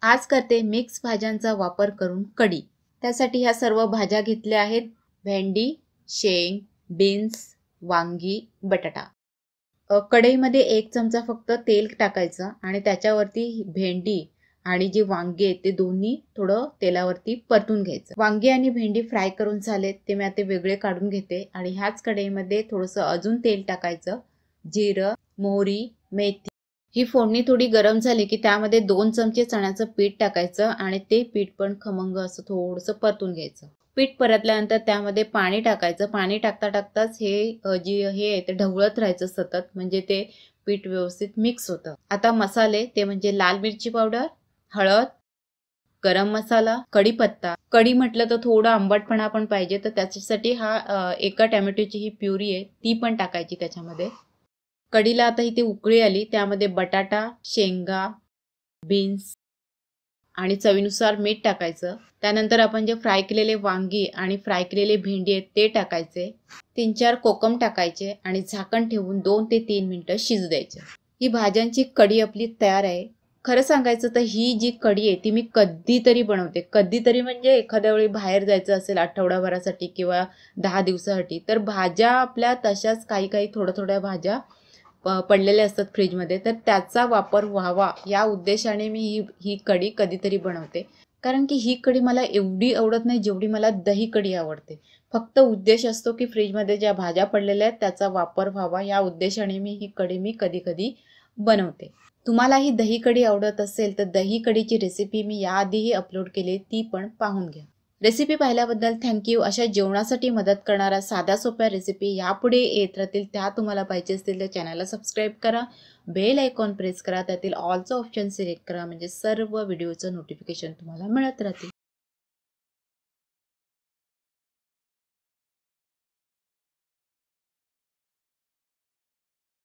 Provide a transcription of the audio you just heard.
आज करते मिक्स भाज्यांचा वापर करून कढी। त्यासाठी ह्या सर्व भाज्या घेतल्या आहेत: भेंडी, शेंग, बीन्स, वांगी, बटाटा। कढईमध्ये 1 चमचा फक्त तेल टाकायचं आणि त्याच्यावरती भेंडी आणि जे वांगे आहेत ते दोन्ही थोडं तेलावरती परतून घ्यायचं। वांगे आणि भेंडी फ्राय करून झालेत ते मी आता वेगळे काढून घेते आणि ह्याच कढईमध्ये थोडंसं अजून तेल टाकायचं। जिरं, मोहरी, मेथी ही फोडणी थोडी गरम झाली की त्यामध्ये 2 चमचे चण्याचं पीठ टाकायचं आणि ते पीठ पण खमंग असं थोडंसं परतून घ्यायचं। पीठ परतल्यानंतर त्यामध्ये पाणी टाकायचं। पाणी टाकता टाकताच हे हे ते ढवळत राहायचं सतत, म्हणजे ते पीठ व्यवस्थित मिक्स होतं। आता मसाले ते म्हणजे लाल मिरची पावडर, हळद, गरम मसाला, कढीपत्ता। कढी म्हटलं तर थोडा आंबटपणा पण पाहिजे, तर त्याच्यासाठी एका टोमॅटोची ही प्युरी आहे ती पण टाकायची त्याच्यामध्ये। कढीला आता इथे उकळी आली, त्यामध्ये बटाटा, शेंगा, बीन्स आणि चवीनुसार मीठ टाकायचं। त्यानंतर आपण जे फ्राय केलेले वांगी आणि फ्राय केलेले भेंडी आहेत ते टाकायचे। 3-4 कोकम टाकायचे आणि झाकण ठेवून 2 ते 3 मिनिटं शिजू द्यायचे। ही भाज्यांची कढी आपली तयार आहे। खरं सांगायचं तर ही जी कढी आहे ती मी कधीतरी बनवते। कधीतरी म्हणजे एखाद्या वेळी बाहेर जायचं असेल आठवडाभरासाठी किंवा 10 दिवसासाठी, तर भाज्या आपल्या तशाच काही थोड्या भाज्या पडलेले असतात फ्रीजमध्ये, तर त्याचा वापर व्हावा या उद्देशाने मी ही कढी कधीतरी बनवते। कारण की ही कढी मला एवढी आवडत नाही जेवढी मला दही कढी आवडते। फक्त उद्देश असतो की फ्रीजमध्ये ज्या भाज्या पडलेल्या आहेत त्याचा वापर व्हावा या उद्देशाने ही कढी कधी बनवते। तुम्हाला ही दही कढी आवडत असेल तर दही कढीची रेसिपी मी याआधीही अपलोड केली, ती पण पाहून घ्या। रेसिपी पाहिल्याबद्दल थँक्यू। अशा जेवणासाठी मदत करणाऱ्या साध्या सोप्या रेसिपी यापुढे येत राहतील। त्या तुम्हाला पाहिजे असतील तर चॅनलला सबस्क्राईब करा, बेल आयकॉन प्रेस करा, त्यातील ऑलचं ऑप्शन सिलेक्ट करा, म्हणजे सर्व व्हिडिओचं नोटिफिकेशन तुम्हाला मिळत राहतील।